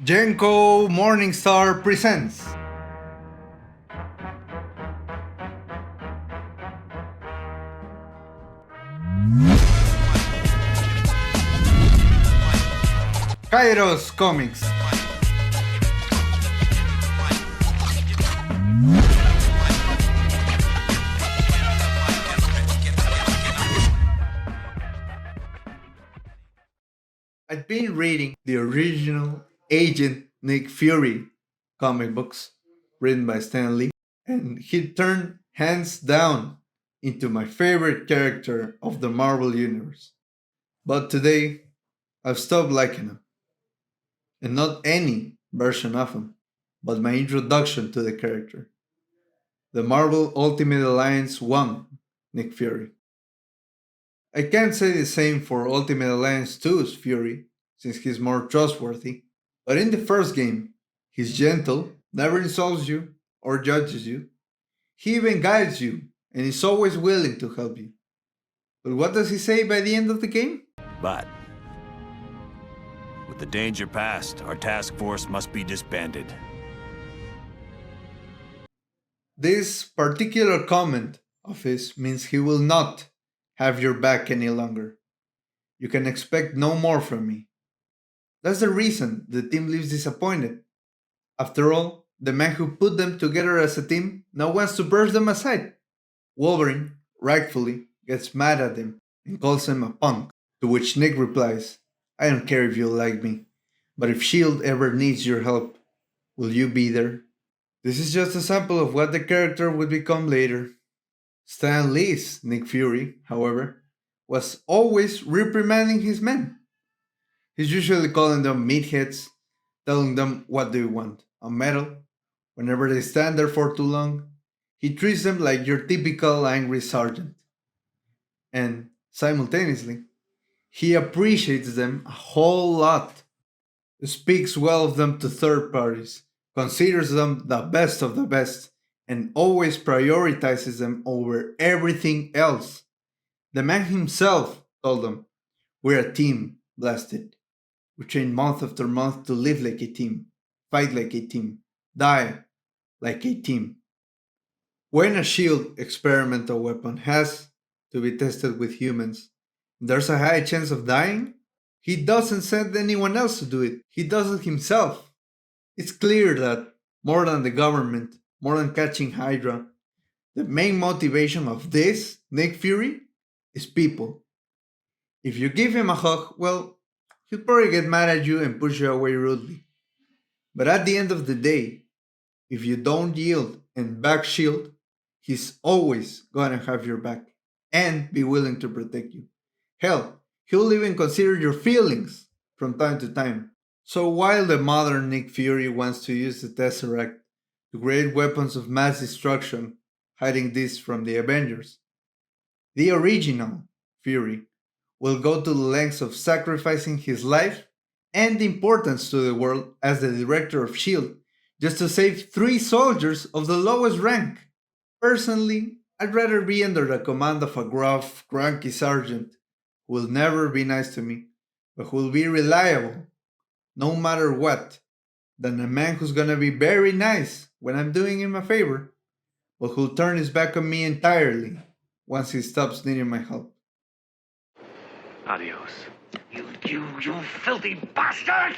Genko Morningstar presents. Kairos Comics. I've been reading the original Agent Nick Fury comic books written by Stan Lee, and he turned hands down into my favorite character of the Marvel Universe. But today, I've stopped liking him, and not any version of him, but my introduction to the character. The Marvel Ultimate Alliance 1 Nick Fury. I can't say the same for Ultimate Alliance 2's Fury, since he's more trustworthy, but in the first game, he's gentle, never insults you or judges you. He even guides you, and is always willing to help you. But what does he say by the end of the game? But with the danger past, our task force must be disbanded. This particular comment of his means he will not have your back any longer. You can expect no more from me. That's the reason the team leaves disappointed. After all, the man who put them together as a team now wants to brush them aside. Wolverine, rightfully, gets mad at him and calls him a punk, to which Nick replies, I don't care if you like me, but if S.H.I.E.L.D. ever needs your help, will you be there? This is just a sample of what the character would become later. Stan Lee's Nick Fury, however, was always reprimanding his men. He's usually calling them meatheads, telling them what they want, a medal. Whenever they stand there for too long, he treats them like your typical angry sergeant. And simultaneously, he appreciates them a whole lot, speaks well of them to third parties, considers them the best of the best, and always prioritizes them over everything else. The man himself told them, we're a team, blasted. We train month after month to live like a team, fight like a team, die like a team. When a shield experimental weapon has to be tested with humans, there's a high chance of dying. He doesn't send anyone else to do it, he does it himself. It's clear that, more than the government, more than catching Hydra, the main motivation of this, Nick Fury, is people. If you give him a hug, well, he'll probably get mad at you and push you away rudely. But at the end of the day, if you don't yield and back shield, he's always gonna have your back and be willing to protect you. Hell, he'll even consider your feelings from time to time. So while the modern Nick Fury wants to use the Tesseract to create weapons of mass destruction, hiding this from the Avengers, the original Fury will go to the lengths of sacrificing his life and importance to the world as the director of S.H.I.E.L.D. just to save 3 soldiers of the lowest rank. Personally, I'd rather be under the command of a gruff, cranky sergeant who will never be nice to me, but who will be reliable, no matter what, than a man who's gonna be very nice when I'm doing him a favor, but who'll turn his back on me entirely once he stops needing my help. Adios. You filthy bastard!